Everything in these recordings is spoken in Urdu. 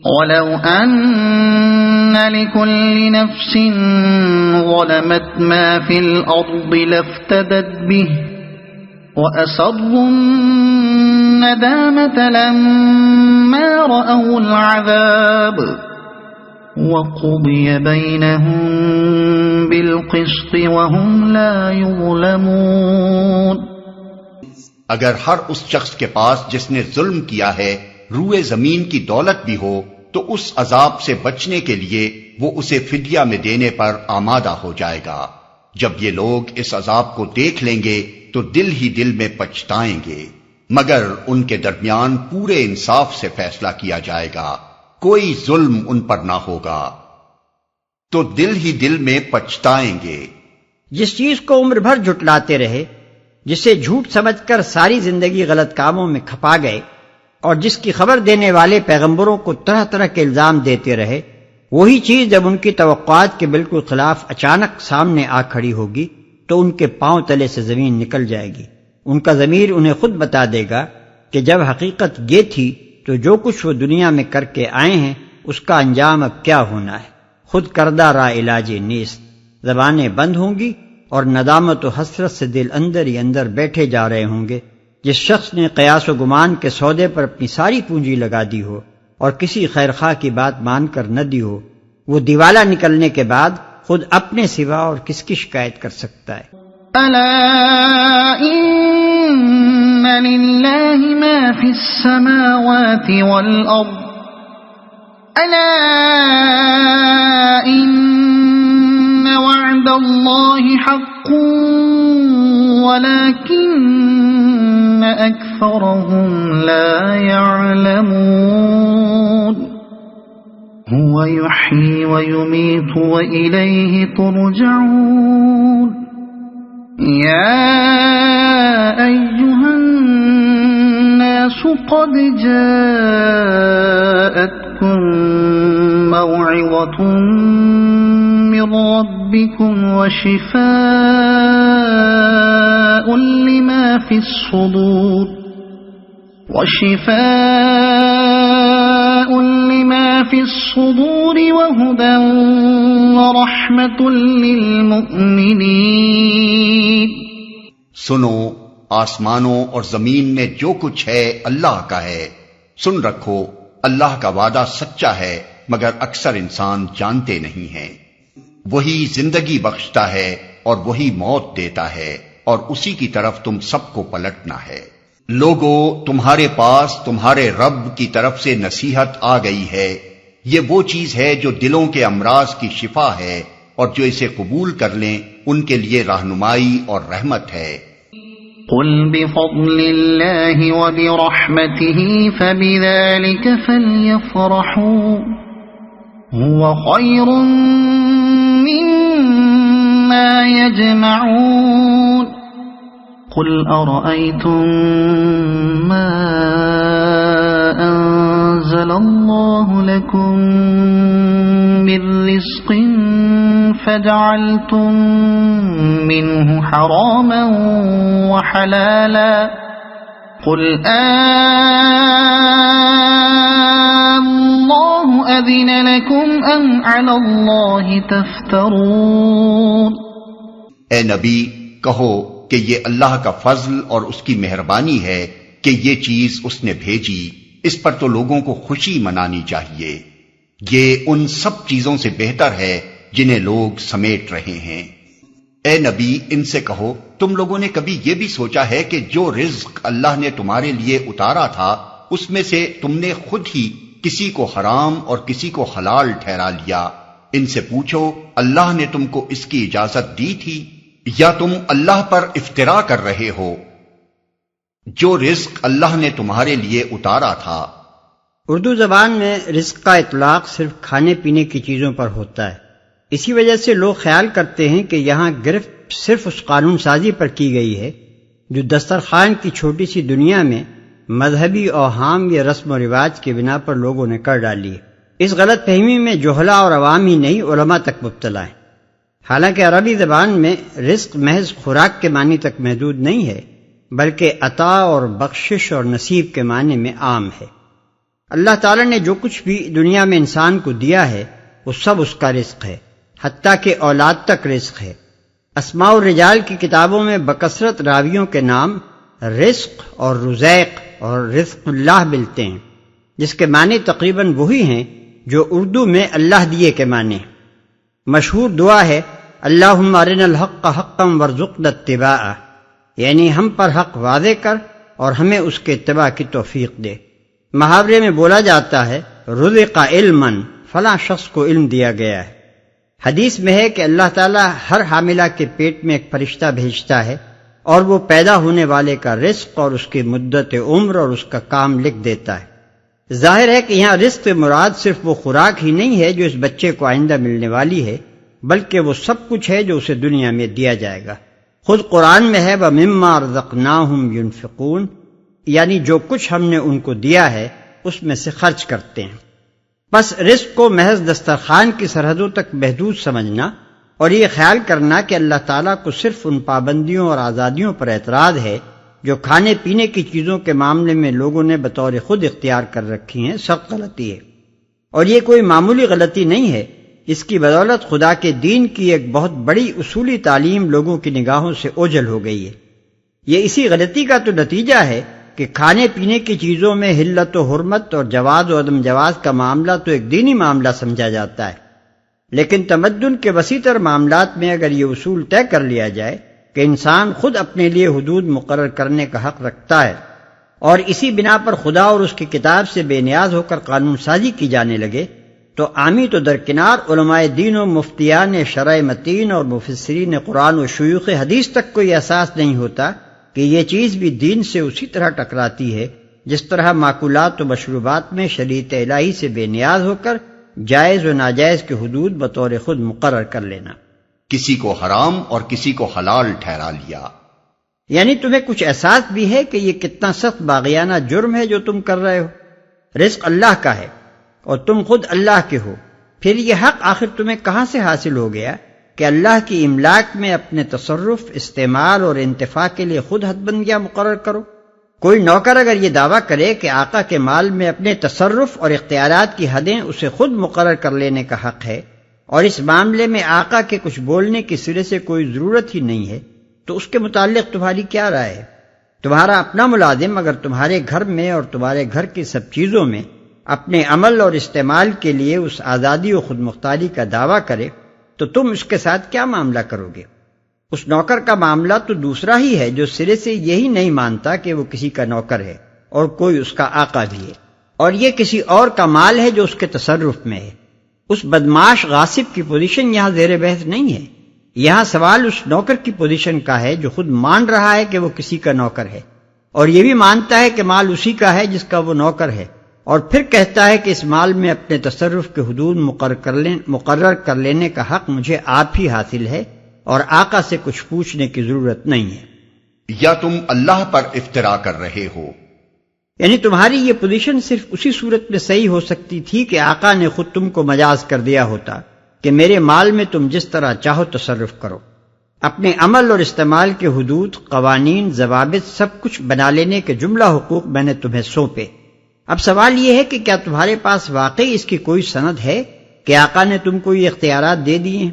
وَلَوْ أَنَّ لِكُلِّ نَفْسٍ ظَلَمَتْ مَا فِي الْأَرْضِ لَافْتَدَتْ بِهِ وَأَسَرُّوا النَّدَامَةَ لَمَّا رَأَوُا الْعَذَابَ وَقُضِيَ بَيْنَهُم بِالْقِسْطِ وَهُمْ لَا يُظْلَمُونَ۔ اگر ہر اس شخص کے پاس جس نے ظلم کیا ہے روئے زمین کی دولت بھی ہو تو اس عذاب سے بچنے کے لیے وہ اسے فدیہ میں دینے پر آمادہ ہو جائے گا۔ جب یہ لوگ اس عذاب کو دیکھ لیں گے تو دل ہی دل میں پچھتائیں گے، مگر ان کے درمیان پورے انصاف سے فیصلہ کیا جائے گا، کوئی ظلم ان پر نہ ہوگا، تو دل ہی دل میں پچھتائیں گے۔ جس چیز کو عمر بھر جھٹلاتے رہے، جسے جھوٹ سمجھ کر ساری زندگی غلط کاموں میں کھپا گئے، اور جس کی خبر دینے والے پیغمبروں کو طرح طرح کے الزام دیتے رہے، وہی چیز جب ان کی توقعات کے بالکل خلاف اچانک سامنے آ کھڑی ہوگی تو ان کے پاؤں تلے سے زمین نکل جائے گی۔ ان کا ضمیر انہیں خود بتا دے گا کہ جب حقیقت یہ تھی تو جو کچھ وہ دنیا میں کر کے آئے ہیں اس کا انجام اب کیا ہونا ہے۔ خود کردہ را علاج نیست، زبانیں بند ہوں گی اور ندامت و حسرت سے دل اندر ہی اندر بیٹھے جا رہے ہوں گے۔ جس شخص نے قیاس و گمان کے سودے پر اپنی ساری پونجی لگا دی ہو اور کسی خیر خواہ کی بات مان کر نہ دی ہو، وہ دیوالا نکلنے کے بعد خود اپنے سوا اور کس کی شکایت کر سکتا ہے؟ الا ان للہ ما فی السماوات والارض الا ان وعد اللہ حق ولكن اکثرهم لا يعلمون هو يحيي ويميت وإليه ترجعون يا أيها الناس قد جاءتكم موعظة من ربكم وشفاء لما في الصدور وهدى ورحمة للمؤمنين۔ سنو، آسمانوں اور زمین میں جو کچھ ہے اللہ کا ہے، سن رکھو اللہ کا وعدہ سچا ہے مگر اکثر انسان جانتے نہیں ہیں۔ وہی زندگی بخشتا ہے اور وہی موت دیتا ہے اور اسی کی طرف تم سب کو پلٹنا ہے۔ لوگو، تمہارے پاس تمہارے رب کی طرف سے نصیحت آ گئی ہے، یہ وہ چیز ہے جو دلوں کے امراض کی شفا ہے، اور جو اسے قبول کر لیں ان کے لیے رہنمائی اور رحمت ہے۔ قل بفضل اللہ وبرحمتہ فبذلک فلیفرحوا هو خیر مما یجمعون۔ قل أرأيتم ما أنزل الله لكم من رزق فجعلتم منه حراما وحلالا قل الله أذن لكم أم على الله تفترون۔ اے نبی، کہو کہ یہ اللہ کا فضل اور اس کی مہربانی ہے کہ یہ چیز اس نے بھیجی، اس پر تو لوگوں کو خوشی منانی چاہیے، یہ ان سب چیزوں سے بہتر ہے جنہیں لوگ سمیٹ رہے ہیں۔ اے نبی، ان سے کہو تم لوگوں نے کبھی یہ بھی سوچا ہے کہ جو رزق اللہ نے تمہارے لیے اتارا تھا اس میں سے تم نے خود ہی کسی کو حرام اور کسی کو حلال ٹھہرا لیا؟ ان سے پوچھو اللہ نے تم کو اس کی اجازت دی تھی یا تم اللہ پر افترا کر رہے ہو؟ جو رزق اللہ نے تمہارے لیے اتارا تھا۔ اردو زبان میں رزق کا اطلاق صرف کھانے پینے کی چیزوں پر ہوتا ہے، اسی وجہ سے لوگ خیال کرتے ہیں کہ یہاں گرفت صرف اس قانون سازی پر کی گئی ہے جو دسترخوان کی چھوٹی سی دنیا میں مذہبی اوہام یا رسم و رواج کے بنا پر لوگوں نے کر ڈالی ہے۔ اس غلط فہمی میں جہلا اور عوام ہی نہیں، علماء تک مبتلا ہیں۔ حالانکہ عربی زبان میں رزق محض خوراک کے معنی تک محدود نہیں ہے، بلکہ عطا اور بخشش اور نصیب کے معنی میں عام ہے۔ اللہ تعالیٰ نے جو کچھ بھی دنیا میں انسان کو دیا ہے وہ سب اس کا رزق ہے، حتیٰ کہ اولاد تک رزق ہے۔ اسماء الرجال کی کتابوں میں بکثرت راویوں کے نام رزق اور رزیق اور رزق اللہ ملتے ہیں، جس کے معنی تقریباً وہی ہیں جو اردو میں اللہ دیے کے معنی ہیں۔ مشہور دعا ہے اللہم ارنا الحق حقا وارزقنا اتباعہ، یعنی ہم پر حق واضح کر اور ہمیں اس کے اتباع کی توفیق دے۔ محاورے میں بولا جاتا ہے رزق علما، فلاں شخص کو علم دیا گیا ہے۔ حدیث میں ہے کہ اللہ تعالیٰ ہر حاملہ کے پیٹ میں ایک فرشتہ بھیجتا ہے اور وہ پیدا ہونے والے کا رزق اور اس کی مدت عمر اور اس کا کام لکھ دیتا ہے۔ ظاہر ہے کہ یہاں رزق مراد صرف وہ خوراک ہی نہیں ہے جو اس بچے کو آئندہ ملنے والی ہے، بلکہ وہ سب کچھ ہے جو اسے دنیا میں دیا جائے گا۔ خود قرآن میں ہے وَمِمَّا رَزَقْنَاهُمْ يُنْفِقُونَ، یعنی جو کچھ ہم نے ان کو دیا ہے اس میں سے خرچ کرتے ہیں۔ بس رزق کو محض دسترخوان کی سرحدوں تک محدود سمجھنا اور یہ خیال کرنا کہ اللہ تعالیٰ کو صرف ان پابندیوں اور آزادیوں پر اعتراض ہے جو کھانے پینے کی چیزوں کے معاملے میں لوگوں نے بطور خود اختیار کر رکھی ہیں، سخت غلطی ہے۔ اور یہ کوئی معمولی غلطی نہیں ہے، اس کی بدولت خدا کے دین کی ایک بہت بڑی اصولی تعلیم لوگوں کی نگاہوں سے اوجھل ہو گئی ہے۔ یہ اسی غلطی کا تو نتیجہ ہے کہ کھانے پینے کی چیزوں میں حلت و حرمت اور جواز و عدم جواز کا معاملہ تو ایک دینی معاملہ سمجھا جاتا ہے، لیکن تمدن کے وسیع تر معاملات میں اگر یہ اصول طے کر لیا جائے کہ انسان خود اپنے لیے حدود مقرر کرنے کا حق رکھتا ہے اور اسی بنا پر خدا اور اس کی کتاب سے بے نیاز ہو کر قانون سازی کی جانے لگے، تو عامی تو درکنار علماء دین و مفتیان شرع متین اور مفسرین قرآن و شیوخ حدیث تک کوئی احساس نہیں ہوتا کہ یہ چیز بھی دین سے اسی طرح ٹکراتی ہے جس طرح معقولات و مشروبات میں شریعت الہی سے بے نیاز ہو کر جائز و ناجائز کے حدود بطور خود مقرر کر لینا۔ کسی کو حرام اور کسی کو حلال ٹھہرا لیا۔ یعنی تمہیں کچھ احساس بھی ہے کہ یہ کتنا سخت باغیانہ جرم ہے جو تم کر رہے ہو۔ رزق اللہ کا ہے اور تم خود اللہ کے ہو، پھر یہ حق آخر تمہیں کہاں سے حاصل ہو گیا کہ اللہ کی املاک میں اپنے تصرف، استعمال اور انتفاع کے لیے خود حد بندیاں مقرر کرو؟ کوئی نوکر اگر یہ دعویٰ کرے کہ آقا کے مال میں اپنے تصرف اور اختیارات کی حدیں اسے خود مقرر کر لینے کا حق ہے اور اس معاملے میں آقا کے کچھ بولنے کی سرے سے کوئی ضرورت ہی نہیں ہے، تو اس کے متعلق تمہاری کیا رائے ہے؟ تمہارا اپنا ملازم اگر تمہارے گھر میں اور تمہارے گھر کی سب چیزوں میں اپنے عمل اور استعمال کے لیے اس آزادی و خود مختاری کا دعویٰ کرے تو تم اس کے ساتھ کیا معاملہ کرو گے؟ اس نوکر کا معاملہ تو دوسرا ہی ہے جو سرے سے یہی نہیں مانتا کہ وہ کسی کا نوکر ہے اور کوئی اس کا آقا بھی ہے، اور یہ کسی اور کا مال ہے جو اس کے تصرف میں ہے۔ اس بدمعاش غاصب کی پوزیشن یہاں زیر بحث نہیں ہے، یہاں سوال اس نوکر کی پوزیشن کا ہے جو خود مان رہا ہے کہ وہ کسی کا نوکر ہے اور یہ بھی مانتا ہے کہ مال اسی کا ہے جس کا وہ نوکر ہے، اور پھر کہتا ہے کہ اس مال میں اپنے تصرف کے حدود مقرر کر لینے کا حق مجھے آپ ہی حاصل ہے اور آقا سے کچھ پوچھنے کی ضرورت نہیں ہے۔ یا تم اللہ پر افترا کر رہے ہو؟ یعنی تمہاری یہ پوزیشن صرف اسی صورت میں صحیح ہو سکتی تھی کہ آقا نے خود تم کو مجاز کر دیا ہوتا کہ میرے مال میں تم جس طرح چاہو تصرف کرو، اپنے عمل اور استعمال کے حدود، قوانین، ضوابط سب کچھ بنا لینے کے جملہ حقوق میں نے تمہیں سونپے۔ اب سوال یہ ہے کہ کیا تمہارے پاس واقعی اس کی کوئی سند ہے کہ آقا نے تم کو یہ اختیارات دے دیے ہیں،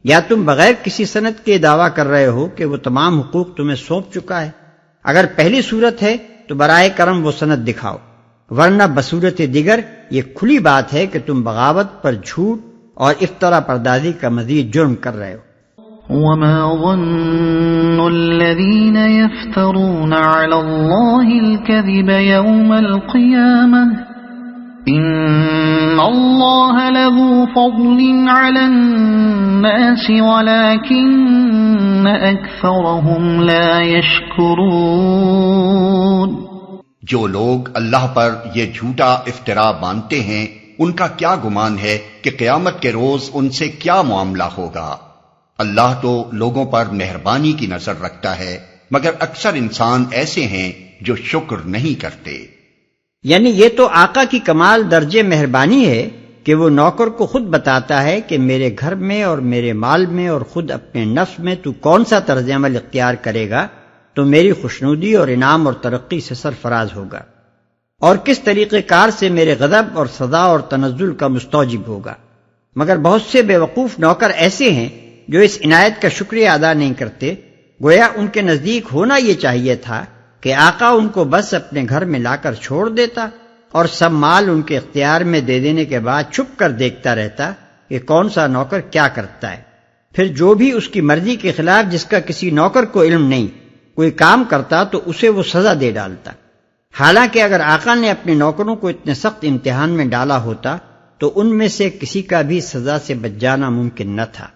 یا تم بغیر کسی سند کے دعویٰ کر رہے ہو کہ وہ تمام حقوق تمہیں سونپ چکا ہے؟ اگر پہلی صورت ہے تو برائے کرم وہ سند دکھاؤ، ورنہ بصورت دیگر یہ کھلی بات ہے کہ تم بغاوت پر جھوٹ اور افترا پردازی کا مزید جرم کر رہے ہو۔ وما ظن الذين يفترون على الله الكذب يوم القيامة إن الله لذو فضل على الناس ولكن أكثرهم لا يشكرون۔ جو لوگ اللہ پر یہ جھوٹا افطرا باندھتے ہیں ان کا کیا گمان ہے کہ قیامت کے روز ان سے کیا معاملہ ہوگا؟ اللہ تو لوگوں پر مہربانی کی نظر رکھتا ہے، مگر اکثر انسان ایسے ہیں جو شکر نہیں کرتے۔ یعنی یہ تو آقا کی کمال درجے مہربانی ہے کہ وہ نوکر کو خود بتاتا ہے کہ میرے گھر میں اور میرے مال میں اور خود اپنے نفس میں تو کون سا طرز عمل اختیار کرے گا تو میری خوشنودی اور انعام اور ترقی سے سرفراز ہوگا۔ اور کس طریقہ کار سے میرے غضب اور سزا اور تنزل کا مستوجب ہوگا۔ مگر بہت سے بے وقوف نوکر ایسے ہیں جو اس عنایت کا شکریہ ادا نہیں کرتے، گویا ان کے نزدیک ہونا یہ چاہیے تھا کہ آقا ان کو بس اپنے گھر میں لا کر چھوڑ دیتا اور سب مال ان کے اختیار میں دے دینے کے بعد چھپ کر دیکھتا رہتا کہ کون سا نوکر کیا کرتا ہے، پھر جو بھی اس کی مرضی کے خلاف جس کا کسی نوکر کو علم نہیں کوئی کام کرتا تو اسے وہ سزا دے ڈالتا۔ حالانکہ اگر آقا نے اپنے نوکروں کو اتنے سخت امتحان میں ڈالا ہوتا تو ان میں سے کسی کا بھی سزا سے بچ جانا ممکن نہ تھا۔